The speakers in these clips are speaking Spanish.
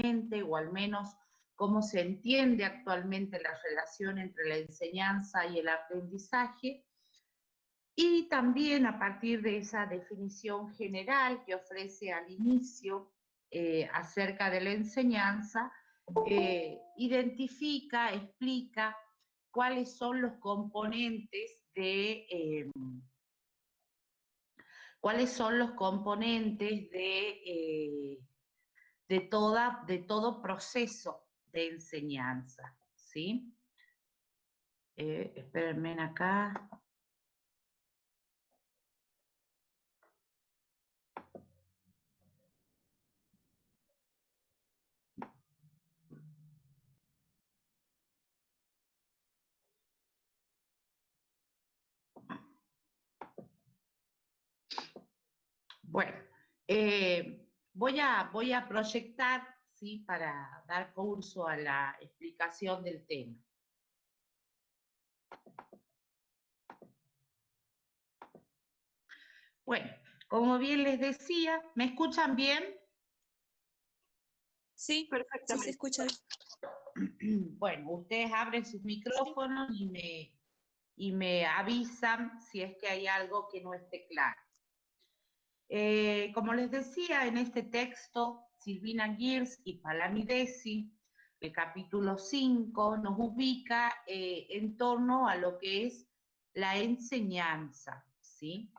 actualmente, o al menos cómo se entiende actualmente la relación entre la enseñanza y el aprendizaje, y también a partir de esa definición general que ofrece al inicio acerca de la enseñanza, identifica, explica cuáles son los componentes de todo proceso de enseñanza, ¿sí? Espérenme acá. Bueno, voy a proyectar, ¿sí?, para dar curso a la explicación del tema. Bueno, como bien les decía, ¿me escuchan bien? Sí, perfectamente. Sí, se escucha. Bueno, ustedes abren sus micrófonos y me avisan si es que hay algo que no esté claro. Como les decía, en este texto, Silvina Geertz y Palamidesi, el capítulo 5, nos ubica en torno a lo que es la enseñanza, ¿sí?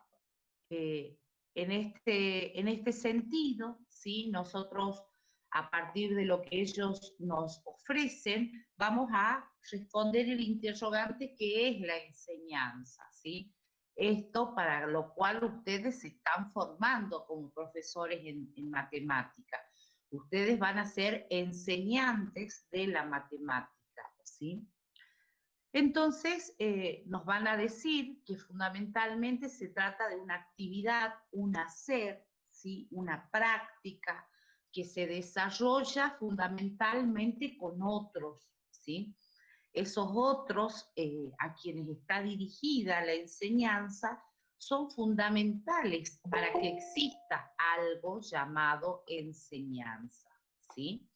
En este sentido, ¿sí?, nosotros, a partir de lo que ellos nos ofrecen, vamos a responder el interrogante que es la enseñanza, ¿sí? Esto para lo cual ustedes se están formando como profesores en matemática. Ustedes van a ser enseñantes de la matemática, ¿sí? Entonces, nos van a decir que fundamentalmente se trata de una actividad, un hacer, ¿sí?, una práctica que se desarrolla fundamentalmente con otros, ¿sí? Esos otros a quienes está dirigida la enseñanza son fundamentales para que exista algo llamado enseñanza, ¿sí?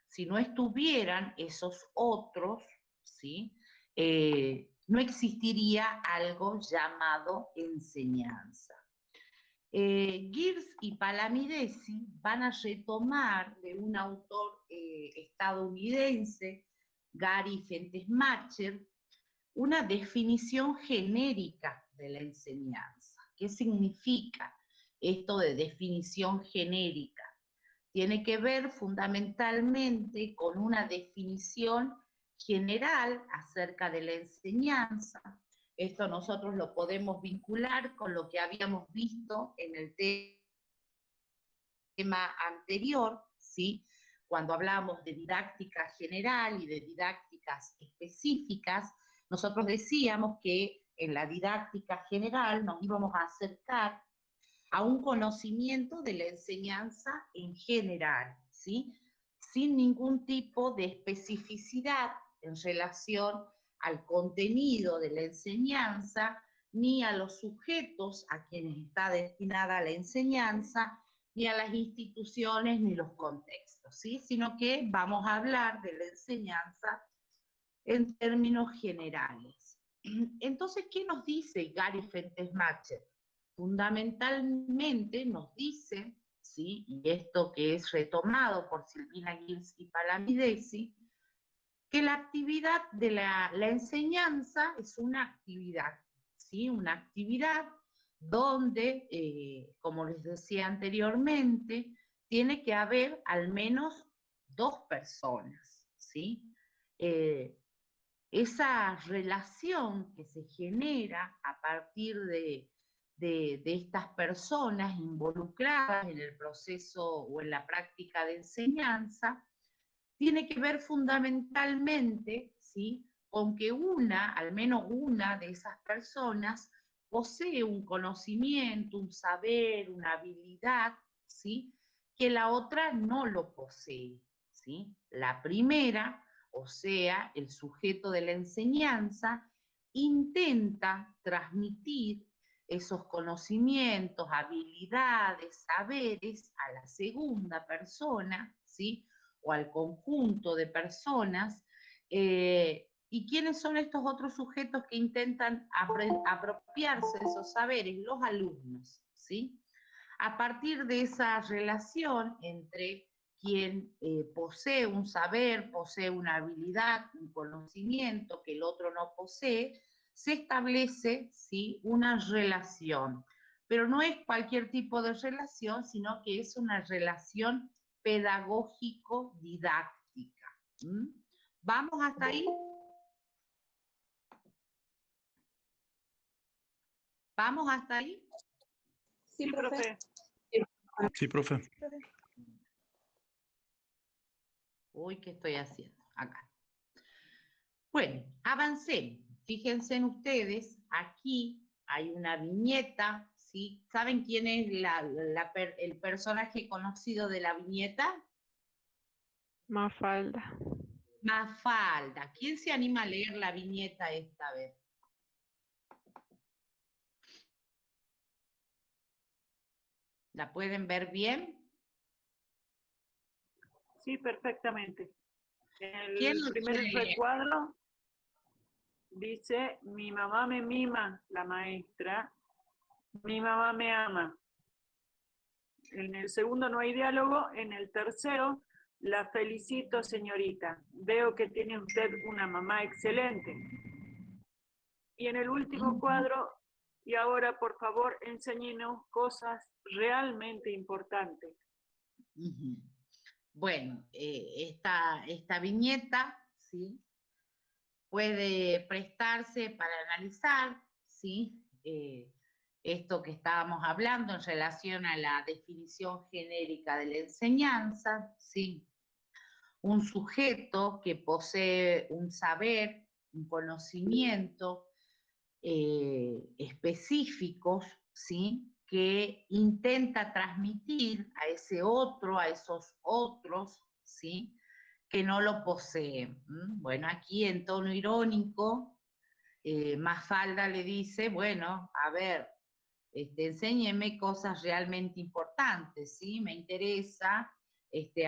Si no estuvieran esos otros, ¿sí?, no existiría algo llamado enseñanza. Geertz y Palamidesi van a retomar de un autor estadounidense, Gary Fentesmacher, una definición genérica de la enseñanza. ¿Qué significa esto de definición genérica? Tiene que ver fundamentalmente con una definición general acerca de la enseñanza. Esto nosotros lo podemos vincular con lo que habíamos visto en el tema anterior, ¿sí?, cuando hablamos de didáctica general y de didácticas específicas. Nosotros decíamos que en la didáctica general nos íbamos a acercar a un conocimiento de la enseñanza en general, ¿sí?, sin ningún tipo de especificidad en relación al contenido de la enseñanza, ni a los sujetos a quienes está destinada la enseñanza, ni a las instituciones, ni los contextos, ¿sí?, sino que vamos a hablar de la enseñanza en términos generales. Entonces, ¿qué nos dice Gary Fentesmacher? Fundamentalmente nos dice, ¿sí?, y esto que es retomado por Silvina Geertz y Palamidesi, que la actividad de la enseñanza es una actividad, ¿sí?, una actividad donde, como les decía anteriormente, tiene que haber al menos dos personas, ¿sí? Esa relación que se genera a partir de estas personas involucradas en el proceso o en la práctica de enseñanza, tiene que ver fundamentalmente, ¿sí?, con que al menos una de esas personas posee un conocimiento, un saber, una habilidad, ¿sí?, que la otra no lo posee, ¿sí? La primera, o sea, el sujeto de la enseñanza, intenta transmitir esos conocimientos, habilidades, saberes a la segunda persona, ¿sí?, o al conjunto de personas. ¿Y quiénes son estos otros sujetos que intentan apropiarse de esos saberes? Los alumnos, ¿sí? A partir de esa relación entre quien posee un saber, posee una habilidad, un conocimiento que el otro no posee, se establece, ¿sí?, una relación. Pero no es cualquier tipo de relación, sino que es una relación pedagógico-didáctica. ¿Mm? ¿Vamos hasta ahí? ¿Vamos hasta ahí? Sí, profe. Sí, profe. Uy, ¿qué estoy haciendo? Acá. Bueno, avancemos. Fíjense en ustedes, aquí hay una viñeta, ¿sí? ¿Saben quién es el personaje conocido de la viñeta? Mafalda. Mafalda. ¿Quién se anima a leer la viñeta esta vez? ¿La pueden ver bien? Sí, perfectamente. En ¿Quién el lo primer quiere leer? recuadro dice, mi mamá me mima, la maestra, mi mamá me ama. En el segundo no hay diálogo, en el tercero, la felicito, señorita. Veo que tiene usted una mamá excelente. Y en el último cuadro, y ahora por favor enséñenos cosas realmente importantes. Bueno, esta viñeta, ¿sí?, puede prestarse para analizar, ¿sí?, esto que estábamos hablando en relación a la definición genérica de la enseñanza, ¿sí? Un sujeto que posee un saber, un conocimiento específicos, ¿sí?, que intenta transmitir a ese otro, a esos otros, ¿sí?, que no lo poseen. Bueno, aquí en tono irónico, Mafalda le dice, bueno, a ver, enséñeme cosas realmente importantes, ¿sí? Me interesa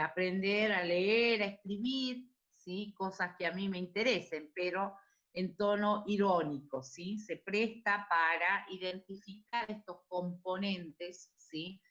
aprender a leer, a escribir, ¿sí? Cosas que a mí me interesen, pero en tono irónico, ¿sí? Se presta para identificar estos componentes, ¿sí?,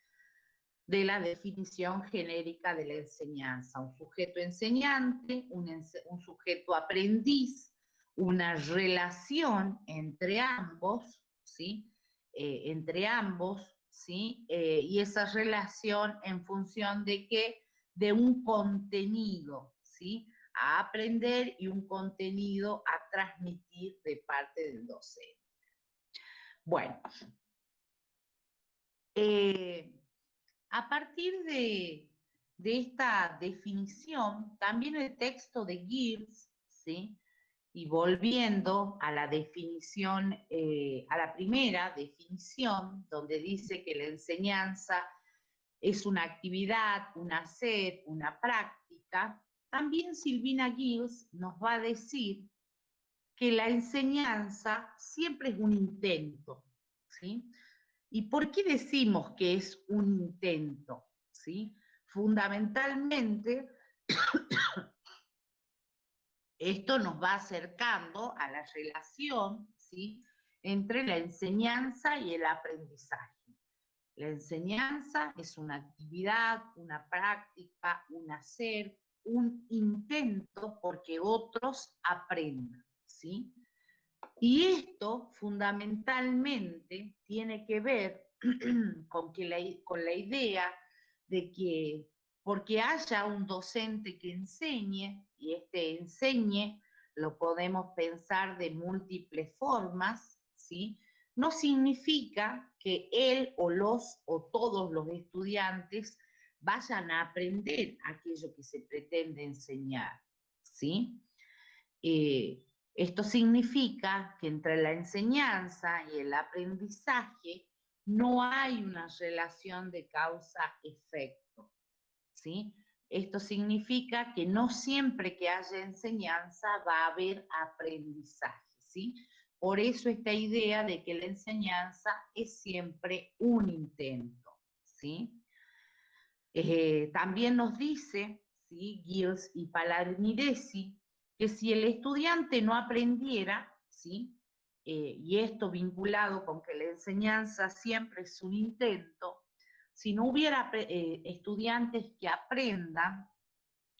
de la definición genérica de la enseñanza. Un sujeto enseñante, un sujeto aprendiz, una relación entre ambos, ¿sí?, entre ambos, ¿sí? Y esa relación en función de qué, de un contenido, ¿sí?, a aprender y un contenido a transmitir de parte del docente. Bueno, a partir de esta definición, también el texto de Gibbs, ¿sí?, y volviendo a la definición, a la primera definición, donde dice que la enseñanza es una actividad, un hacer, una práctica, también Silvina Gibbs nos va a decir que la enseñanza siempre es un intento, ¿sí? ¿Y por qué decimos que es un intento? ¿Sí? Fundamentalmente, esto nos va acercando a la relación, ¿sí?, entre la enseñanza y el aprendizaje. La enseñanza es una actividad, una práctica, un hacer, un intento porque otros aprendan, ¿sí? Y esto fundamentalmente tiene que ver con la idea de que porque haya un docente que enseñe, y enseñe lo podemos pensar de múltiples formas, ¿sí?, no significa que él o todos los estudiantes vayan a aprender aquello que se pretende enseñar, ¿sí? Esto significa que entre la enseñanza y el aprendizaje no hay una relación de causa-efecto, ¿sí? Esto significa que no siempre que haya enseñanza va a haber aprendizaje, ¿sí? Por eso esta idea de que la enseñanza es siempre un intento, ¿sí? También nos dice, ¿sí?, ¿sí? Girs y Palamidesi, que si el estudiante no aprendiera, ¿sí? Y esto vinculado con que la enseñanza siempre es un intento, si no hubiera estudiantes que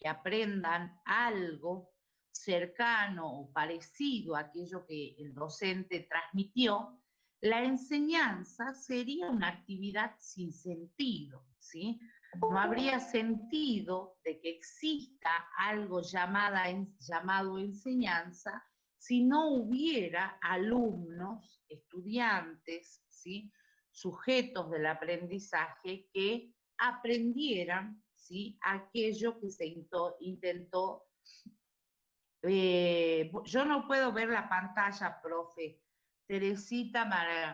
aprendan algo cercano o parecido a aquello que el docente transmitió, la enseñanza sería una actividad sin sentido, ¿sí? No habría sentido de que exista algo llamado enseñanza si no hubiera alumnos, estudiantes, ¿sí? Sujetos del aprendizaje que aprendieran, ¿sí? Aquello que se intentó. Yo no puedo ver la pantalla, profe. Teresita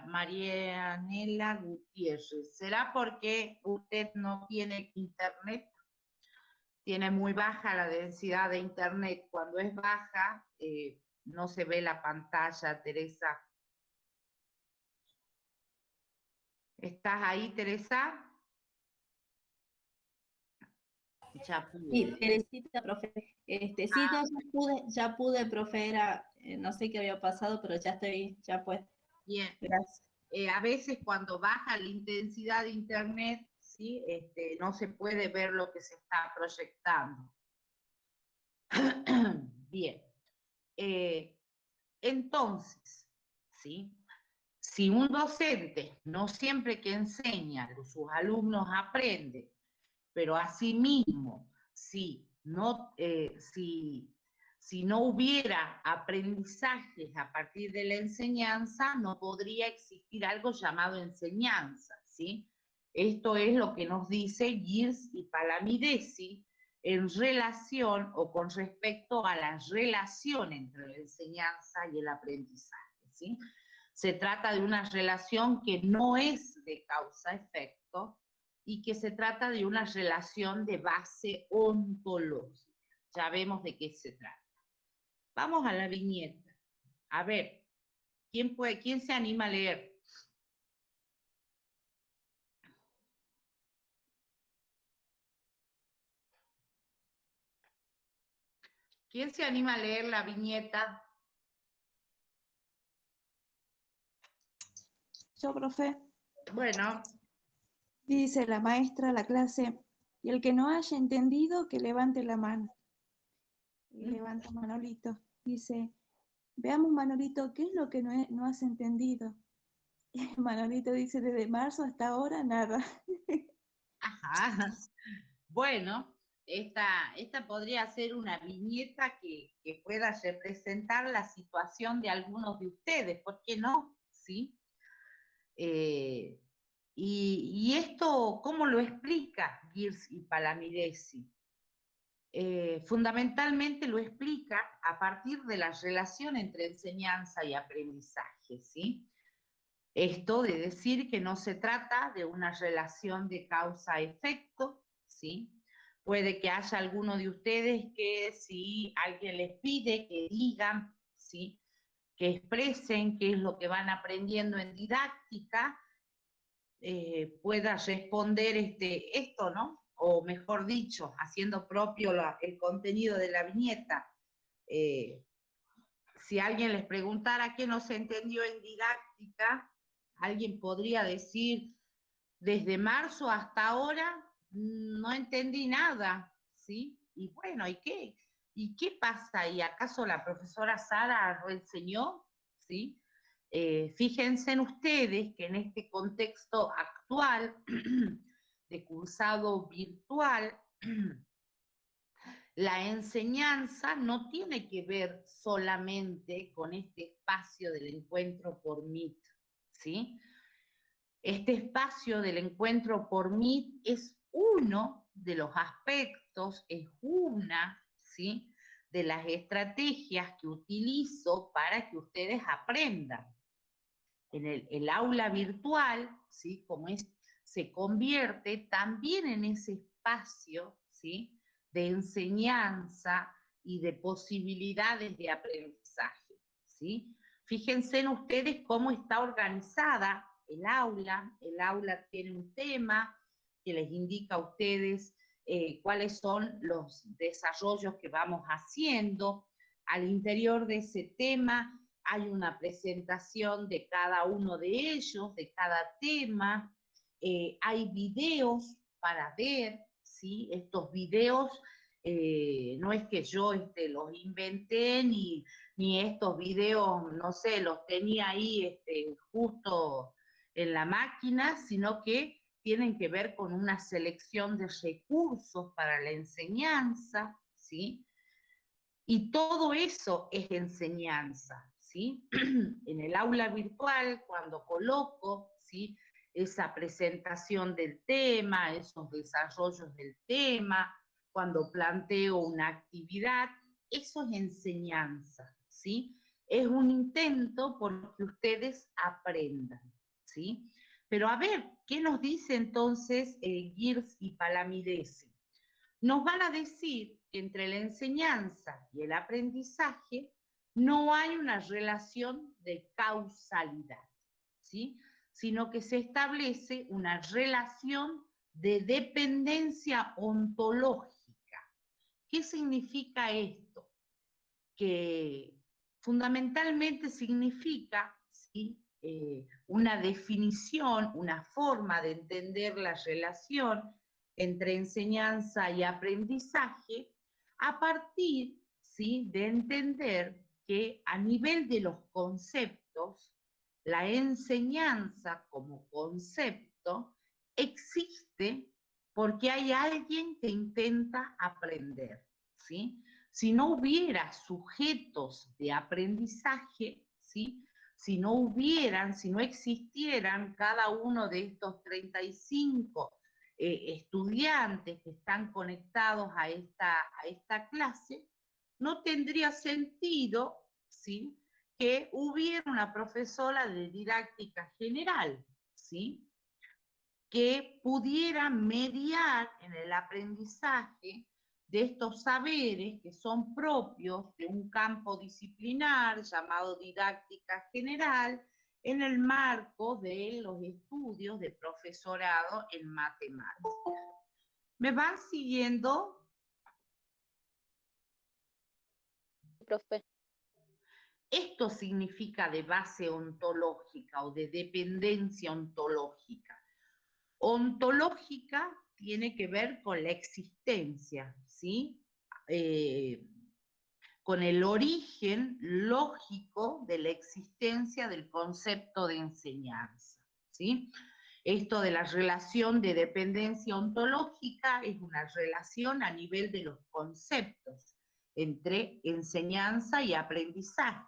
Marianela Gutiérrez. ¿Será porque usted no tiene internet? Tiene muy baja la densidad de internet. Cuando es baja, no se ve la pantalla, Teresa. ¿Estás ahí, Teresa? Ya pude. Sí, Teresita, profe. Sí, no, ya pude, profe, no sé qué había pasado, pero ya pues. Bien. Gracias. A veces cuando baja la intensidad de internet, ¿sí? No se puede ver lo que se está proyectando. Bien. Entonces, ¿sí? Si un docente no siempre que enseña, sus alumnos aprenden, pero asimismo, si no hubiera aprendizajes a partir de la enseñanza, no podría existir algo llamado enseñanza, ¿sí? Esto es lo que nos dice Girs y Palamidesi en relación o con respecto a la relación entre la enseñanza y el aprendizaje, ¿sí? Se trata de una relación que no es de causa-efecto y que se trata de una relación de base ontológica. Ya vemos de qué se trata. Vamos a la viñeta. A ver, ¿quién se anima a leer? ¿Quién se anima a leer la viñeta? Yo, profe. Bueno. Dice la maestra a la clase, y el que no haya entendido, que levante la mano. Y levanta Manolito. Dice, veamos, Manolito, ¿qué es lo que no has entendido? Y Manolito dice, desde marzo hasta ahora, nada. Ajá. Bueno, esta podría ser una viñeta que pueda representar la situación de algunos de ustedes, ¿por qué no? ¿Sí? Y esto, ¿cómo lo explica Girs y Palamidesi? Fundamentalmente lo explica a partir de la relación entre enseñanza y aprendizaje, ¿sí? Esto de decir que no se trata de una relación de causa-efecto, ¿sí? Puede que haya alguno de ustedes que si alguien les pide que digan, ¿sí? Que expresen qué es lo que van aprendiendo en didáctica, pueda responder esto, ¿no? O mejor dicho, haciendo propio el contenido de la viñeta. Si alguien les preguntara qué no se entendió en didáctica, alguien podría decir, desde marzo hasta ahora no entendí nada, ¿sí? Y bueno, ¿y qué? ¿Y qué pasa? ¿Y acaso la profesora Sara lo enseñó? ¿Sí? Fíjense en ustedes que en este contexto actual de cursado virtual, la enseñanza no tiene que ver solamente con este espacio del encuentro por Meet, ¿sí? Este espacio del encuentro por Meet es uno de los aspectos, es una, ¿sí? De las estrategias que utilizo para que ustedes aprendan. En el aula virtual, ¿sí? Como se convierte también en ese espacio, ¿sí? De enseñanza y de posibilidades de aprendizaje, ¿sí? Fíjense en ustedes cómo está organizada el aula tiene un tema que les indica a ustedes cuáles son los desarrollos que vamos haciendo. Al interior de ese tema hay una presentación de cada uno de ellos, de cada tema. Hay videos para ver, ¿sí? Estos videos no es que yo los inventé, ni estos videos, no sé, los tenía ahí justo en la máquina, sino que tienen que ver con una selección de recursos para la enseñanza, ¿sí? Y todo eso es enseñanza, ¿sí? En el aula virtual, cuando coloco, ¿sí?, esa presentación del tema, esos desarrollos del tema, cuando planteo una actividad, eso es enseñanza, ¿sí? Es un intento porque ustedes aprendan, ¿sí? Pero a ver, ¿qué nos dice entonces Girs y Palamidesi? Nos van a decir que entre la enseñanza y el aprendizaje no hay una relación de causalidad, ¿sí?, sino que se establece una relación de dependencia ontológica. ¿Qué significa esto? Que fundamentalmente significa, ¿sí?, una definición, una forma de entender la relación entre enseñanza y aprendizaje a partir, ¿sí?, de entender que a nivel de los conceptos, la enseñanza como concepto existe porque hay alguien que intenta aprender, ¿sí? Si no hubiera sujetos de aprendizaje, ¿sí?, si no existieran cada uno de estos 35 estudiantes que están conectados a esta clase, no tendría sentido, ¿sí?, que hubiera una profesora de didáctica general, ¿sí?, que pudiera mediar en el aprendizaje de estos saberes que son propios de un campo disciplinar llamado didáctica general en el marco de los estudios de profesorado en matemáticas. ¿Me van siguiendo? Profe. Esto significa de base ontológica o de dependencia ontológica. Ontológica tiene que ver con la existencia, ¿sí? Con el origen lógico de la existencia del concepto de enseñanza, ¿sí? Esto de la relación de dependencia ontológica es una relación a nivel de los conceptos entre enseñanza y aprendizaje,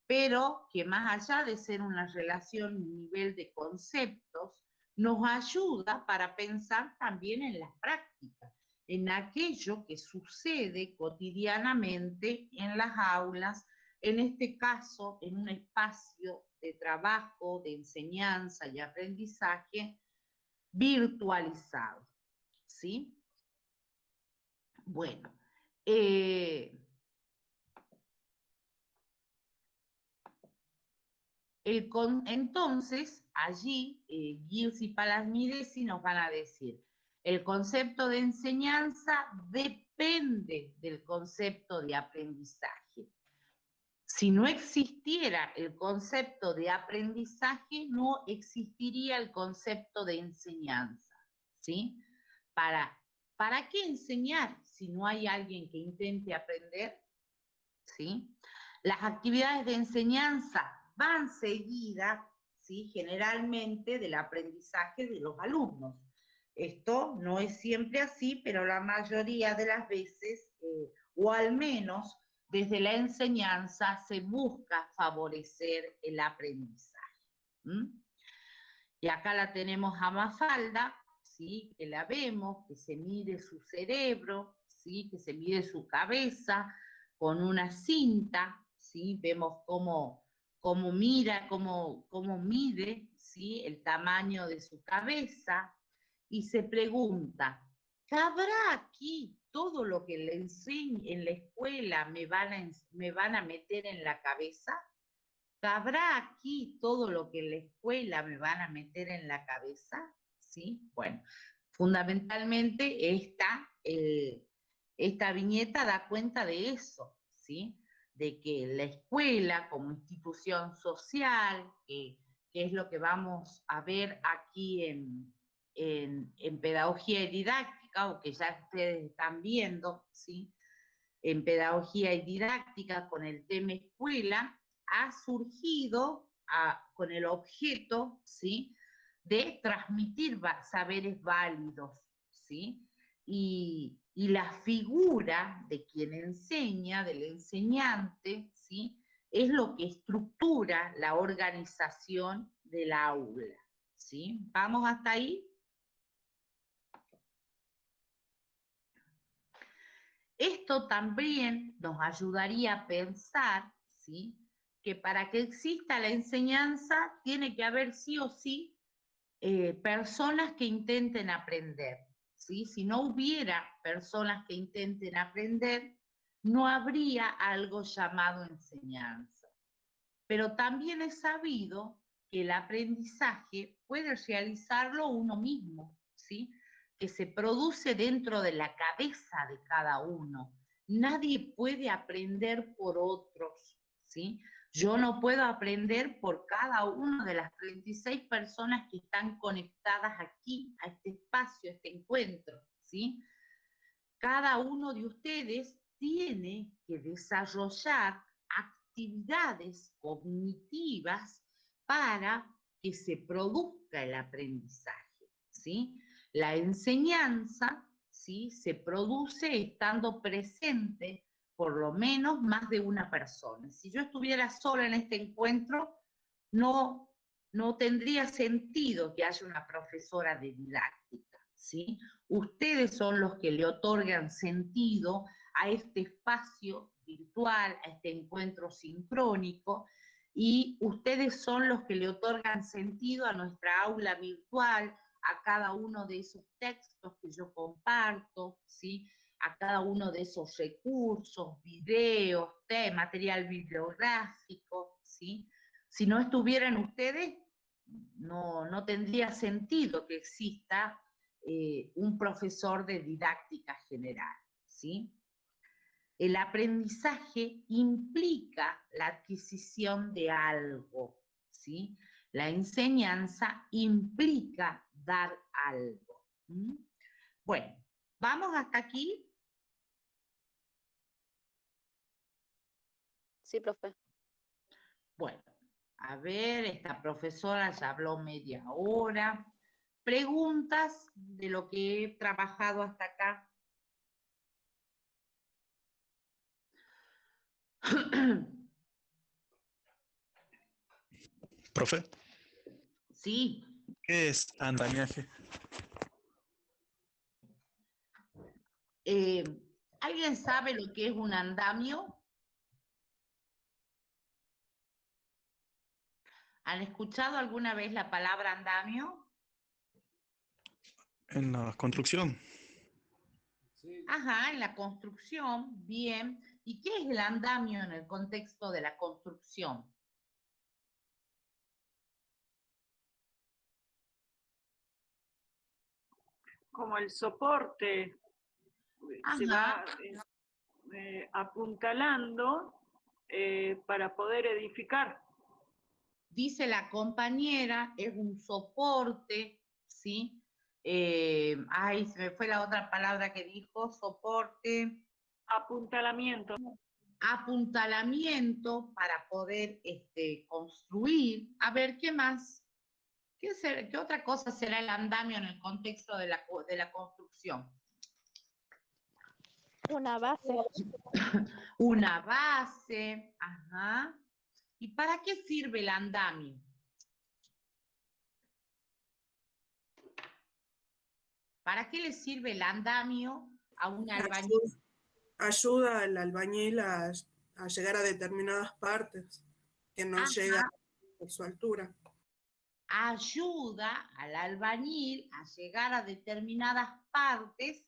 pero que más allá de ser una relación a nivel de conceptos, nos ayuda para pensar también en la práctica, en aquello que sucede cotidianamente en las aulas, en este caso, en un espacio de trabajo, de enseñanza y aprendizaje virtualizado, ¿sí? Bueno, entonces, allí, Girs y Palamidesi nos van a decir, el concepto de enseñanza depende del concepto de aprendizaje. Si no existiera el concepto de aprendizaje, no existiría el concepto de enseñanza, ¿sí? ¿Para qué enseñar si no hay alguien que intente aprender? ¿Sí? Las actividades de enseñanza van seguidas, ¿sí?, generalmente del aprendizaje de los alumnos. Esto no es siempre así, pero la mayoría de las veces, o al menos desde la enseñanza, se busca favorecer el aprendizaje. Y acá la tenemos a Mafalda, ¿sí?, que la vemos, que se mide su cerebro, ¿sí?, que se mide su cabeza con una cinta, ¿sí? Vemos cómo mira, cómo mide, ¿sí?, el tamaño de su cabeza, y se pregunta, ¿cabrá aquí todo lo que le enseño en la escuela me van a meter en la cabeza? ¿Cabrá aquí todo lo que en la escuela me van a meter en la cabeza? ¿Sí? Bueno, Fundamentalmente esta viñeta da cuenta de eso, ¿sí? De que la escuela como institución social, que es lo que vamos a ver aquí en pedagogía y didáctica, o que ya ustedes están viendo, ¿sí? En pedagogía y didáctica con el tema escuela, ha surgido con el objeto, ¿sí? De transmitir saberes válidos, ¿sí? Y la figura de quien enseña, del enseñante, ¿sí? Es lo que estructura la organización del aula, ¿sí? ¿Vamos hasta ahí? Esto también nos ayudaría a pensar, ¿sí? Que para que exista la enseñanza tiene que haber sí o sí personas que intenten aprender, ¿sí? Si no hubiera personas que intenten aprender, no habría algo llamado enseñanza. Pero también es sabido que el aprendizaje puede realizarlo uno mismo, ¿sí? Que se produce dentro de la cabeza de cada uno. Nadie puede aprender por otros, ¿sí? Yo no puedo aprender por cada una de las 36 personas que están conectadas aquí, a este espacio, a este encuentro, ¿sí? Cada uno de ustedes tiene que desarrollar actividades cognitivas para que se produzca el aprendizaje, ¿sí? La enseñanza, ¿sí? Se produce estando presente por lo menos más de una persona. Si yo estuviera sola en este encuentro, no tendría sentido que haya una profesora de didáctica, ¿sí? Ustedes son los que le otorgan sentido a este espacio virtual, a este encuentro sincrónico, y ustedes son los que le otorgan sentido a nuestra aula virtual, a cada uno de esos textos que yo comparto, ¿sí? A cada uno de esos recursos, videos, material bibliográfico, ¿sí? Si no estuvieran ustedes, no tendría sentido que exista un profesor de didáctica general, ¿sí? El aprendizaje implica la adquisición de algo, ¿sí? La enseñanza implica dar algo. ¿Mm? Bueno, ¿vamos hasta aquí? Sí, profe. Bueno, a ver, esta profesora ya habló media hora. ¿Preguntas de lo que he trabajado hasta acá? Profe, Sí. ¿qué es andamiaje? ¿Alguien sabe lo que es un andamio? ¿Han escuchado alguna vez la palabra andamio? En la construcción. Ajá, en la construcción, bien. ¿Y qué es el andamio en el contexto de la construcción? Como el soporte se Ajá. va apuntalando para poder edificar. Dice la compañera, es un soporte, ¿sí? Ay, se me fue la otra palabra que dijo, soporte. Apuntalamiento. Apuntalamiento para poder construir. A ver, ¿qué más? ¿Qué otra cosa será el andamio en el contexto de la construcción? Una base. Una base, ajá. ¿Y para qué sirve el andamio? ¿Para qué le sirve el andamio a un albañil? Ayuda al albañil a llegar a determinadas partes que no llega por su altura. Ayuda al albañil a llegar a determinadas partes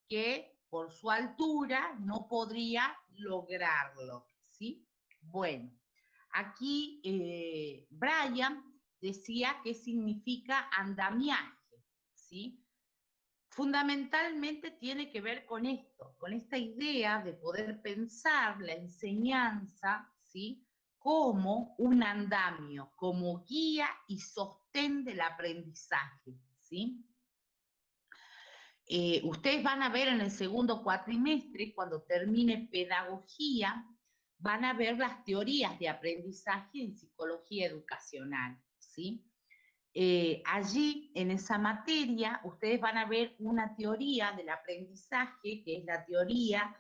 que por su altura no podría lograrlo, ¿sí? Bueno, aquí Brian decía qué significa andamiaje, ¿sí? fundamentalmente tiene que ver con esto, con esta idea de poder pensar la enseñanza, ¿sí?, como un andamio, como guía y sostén del aprendizaje, ¿sí? Ustedes van a ver en el segundo cuatrimestre, cuando termine pedagogía, van a ver las teorías de aprendizaje en psicología educacional, ¿sí? Allí, en esa materia, ustedes van a ver una teoría del aprendizaje, que es la teoría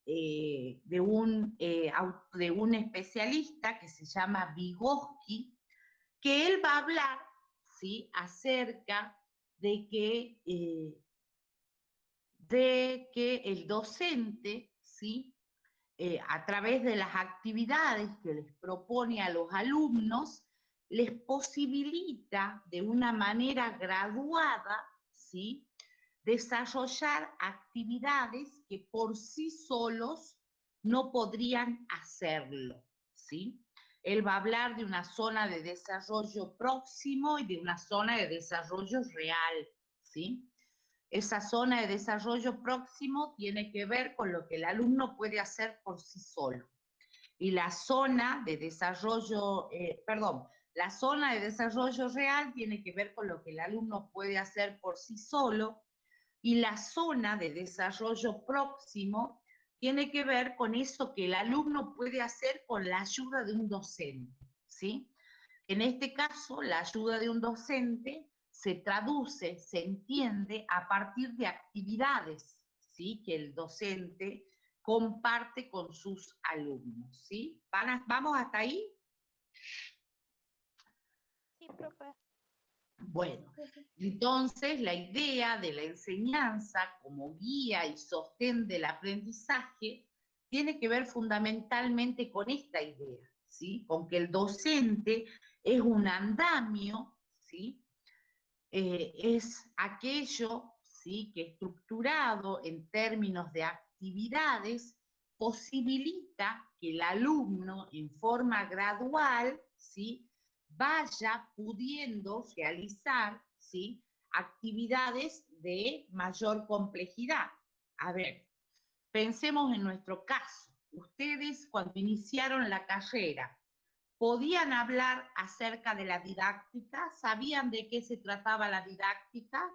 de un especialista que se llama Vygotsky, que él va a hablar, ¿sí?, acerca de que el docente, ¿sí?, a través de las actividades que les propone a los alumnos, les posibilita de una manera graduada, ¿sí?, desarrollar actividades que por sí solos no podrían hacerlo, ¿sí? Él va a hablar de una zona de desarrollo próximo y de una zona de desarrollo real, ¿sí? Esa zona de desarrollo próximo tiene que ver con lo que el alumno puede hacer por sí solo. Y la zona de desarrollo, la zona de desarrollo real tiene que ver con lo que el alumno puede hacer por sí solo. Y la zona de desarrollo próximo tiene que ver con eso que el alumno puede hacer con la ayuda de un docente, ¿sí? En este caso, la ayuda de un docente se traduce, se entiende a partir de actividades, ¿sí?, que el docente comparte con sus alumnos, ¿sí? ¿Vamos hasta ahí? Sí, profe. Bueno, entonces la idea de la enseñanza como guía y sostén del aprendizaje tiene que ver fundamentalmente con esta idea, ¿sí?, con que el docente es un andamio, ¿sí?, es aquello, ¿sí?, que estructurado en términos de actividades posibilita que el alumno en forma gradual, ¿sí?, vaya pudiendo realizar, ¿sí?, actividades de mayor complejidad. A ver, pensemos en nuestro caso. Ustedes, cuando iniciaron la carrera, ¿podían hablar acerca de la didáctica? ¿Sabían de qué se trataba la didáctica?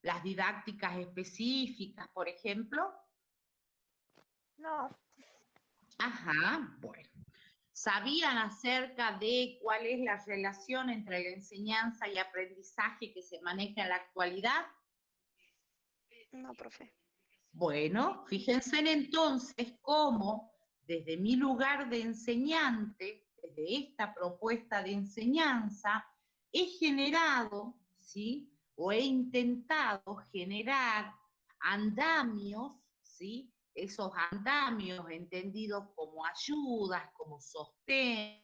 Las didácticas específicas, por ejemplo. No, Ajá, bueno. ¿Sabían acerca de cuál es la relación entre la enseñanza y aprendizaje que se maneja en la actualidad? no, profe. Bueno, fíjense entonces cómo desde mi lugar de enseñante, desde esta propuesta de enseñanza, he generado, ¿sí?, o he intentado generar andamios, ¿sí?, esos andamios entendidos como ayudas, como sostén,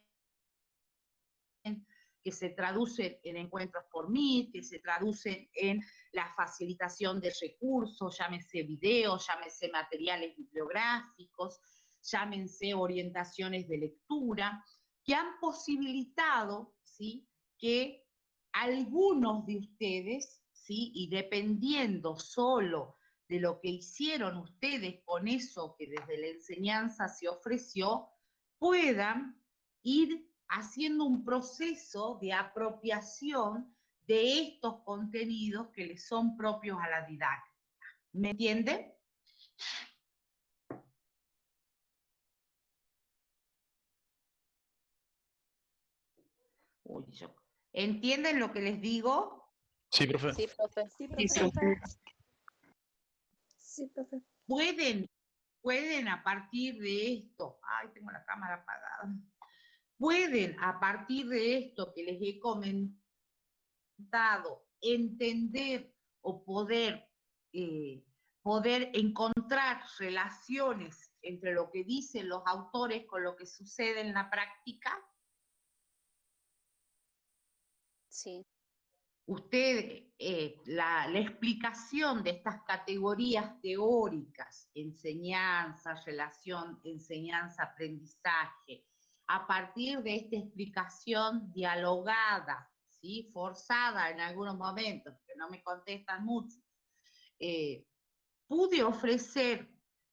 que se traducen en encuentros por Meet, que se traducen en la facilitación de recursos, llámese videos, llámese materiales bibliográficos, llámense orientaciones de lectura, que han posibilitado, ¿sí?, que algunos de ustedes, ¿sí?, y dependiendo solo de lo que hicieron ustedes con eso que desde la enseñanza se ofreció, puedan ir haciendo un proceso de apropiación de estos contenidos que les son propios a la didáctica. ¿Me entienden? ¿Entienden lo que les digo? Sí, profe. Sí, profe. Sí, Sí, profe. Sí, profe. Pueden a partir de esto, ay, tengo la cámara apagada, pueden a partir de esto que les he comentado, entender o poder encontrar relaciones entre lo que dicen los autores con lo que sucede en la práctica. Sí. Usted, la explicación de estas categorías teóricas, enseñanza, relación, enseñanza, aprendizaje, a partir de esta explicación dialogada, ¿sí? Forzada en algunos momentos, que no me contestan mucho, pude ofrecer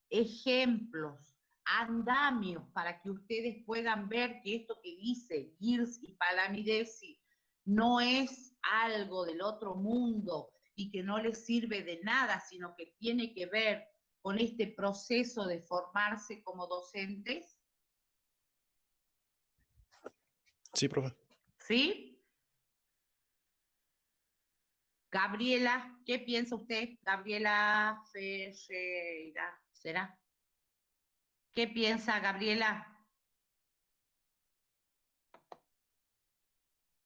ejemplos, andamios, para que ustedes puedan ver que esto que dice Girs y Palamidesi no es algo del otro mundo y que no les sirve de nada, sino que tiene que ver con este proceso de formarse como docentes. Sí, profe. ¿Sí? Gabriela, ¿qué piensa usted? Gabriela Ferreira, ¿será? ¿Qué piensa Gabriela?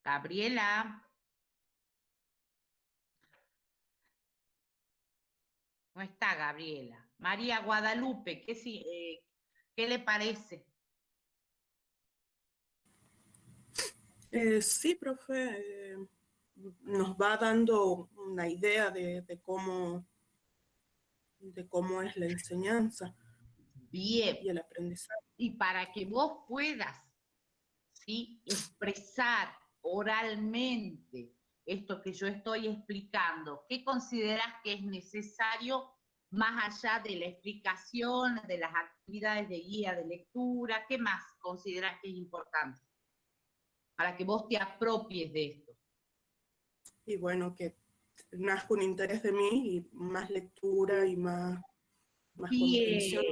Gabriela. No está Gabriela. María Guadalupe, ¿qué le parece? Sí, profe, nos va dando una idea de cómo es la enseñanza Bien. y el aprendizaje. Y para que vos puedas, ¿sí?, expresar oralmente esto que yo estoy explicando, ¿qué considerás que es necesario más allá de la explicación, de las actividades de guía de lectura? ¿Qué más considerás que es importante para que vos te apropies de esto? Y bueno, que nazca un interés de mí y más lectura y más comprensión.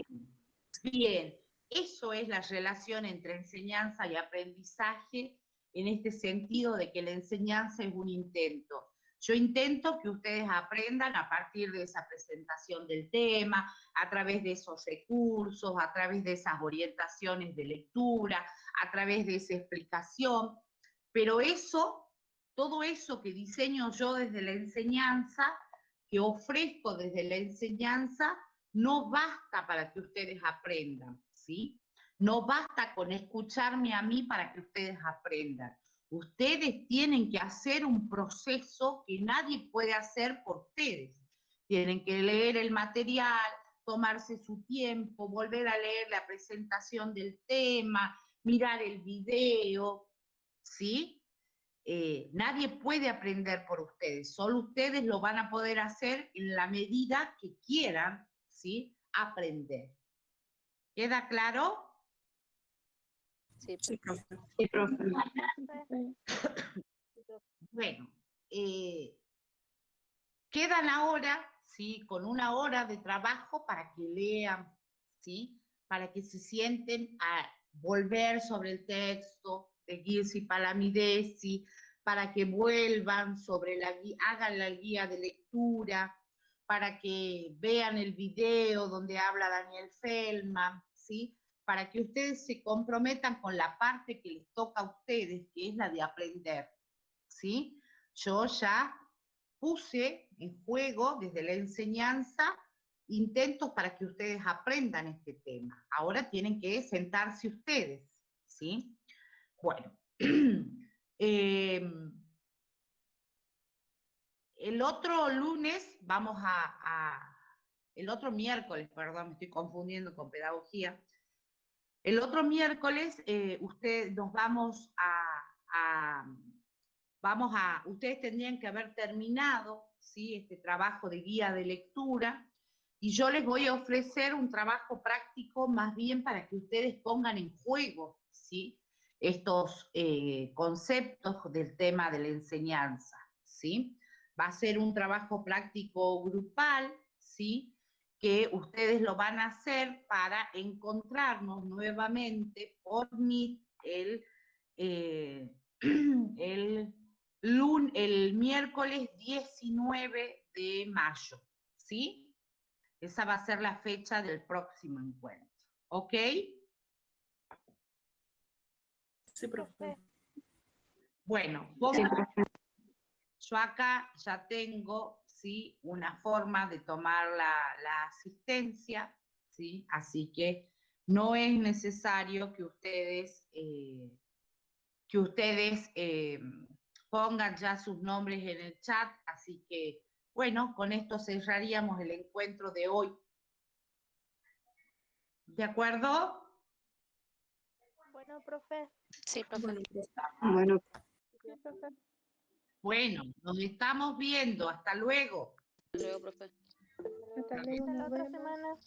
Bien, eso es la relación entre enseñanza y aprendizaje, en este sentido de que la enseñanza es un intento. Yo intento que ustedes aprendan a partir de esa presentación del tema, a través de esos recursos, a través de esas orientaciones de lectura, a través de esa explicación, pero eso, todo eso que diseño yo desde la enseñanza, que ofrezco desde la enseñanza, no basta para que ustedes aprendan, ¿sí? No basta con escucharme a mí para que ustedes aprendan. Ustedes tienen que hacer un proceso que nadie puede hacer por ustedes. Tienen que leer el material, tomarse su tiempo, volver a leer la presentación del tema, mirar el video, ¿sí? Nadie puede aprender por ustedes, solo ustedes lo van a poder hacer en la medida que quieran, ¿sí?, aprender. ¿Queda claro? Sí, Sí, profe. Sí, profe. Bueno, quedan ahora, ¿sí?, con una hora de trabajo para que lean, ¿sí?, para que se sienten a volver sobre el texto de Girs y Palamidesi, para que vuelvan sobre hagan la guía de lectura, para que vean el video donde habla Daniel Feldman, ¿sí?, para que ustedes se comprometan con la parte que les toca a ustedes, que es la de aprender, ¿sí? Yo ya puse en juego desde la enseñanza intentos para que ustedes aprendan este tema. Ahora tienen que sentarse ustedes, ¿sí? Bueno, el otro lunes el otro miércoles, perdón, me estoy confundiendo con pedagogía. El otro miércoles ustedes tendrían que haber terminado, ¿sí?, este trabajo de guía de lectura, y yo les voy a ofrecer un trabajo práctico más bien para que ustedes pongan en juego, ¿sí?, estos conceptos del tema de la enseñanza, ¿sí? Va a ser un trabajo práctico grupal, ¿sí?, que ustedes lo van a hacer para encontrarnos nuevamente por Meet el miércoles 19 de mayo, ¿sí? Esa va a ser la fecha del próximo encuentro, ¿ok? Sí, profe. Bueno, yo acá ya tengo, ¿sí?, una forma de tomar la asistencia, ¿sí? Así que no es necesario que ustedes pongan ya sus nombres en el chat, así que, bueno, con esto cerraríamos el encuentro de hoy. ¿De acuerdo? Bueno, profe. Sí, profe. Bueno, profe. Bueno, Sí, profe. Bueno, nos estamos viendo. Hasta luego. Hasta luego, profe. Hasta luego, nos vemos.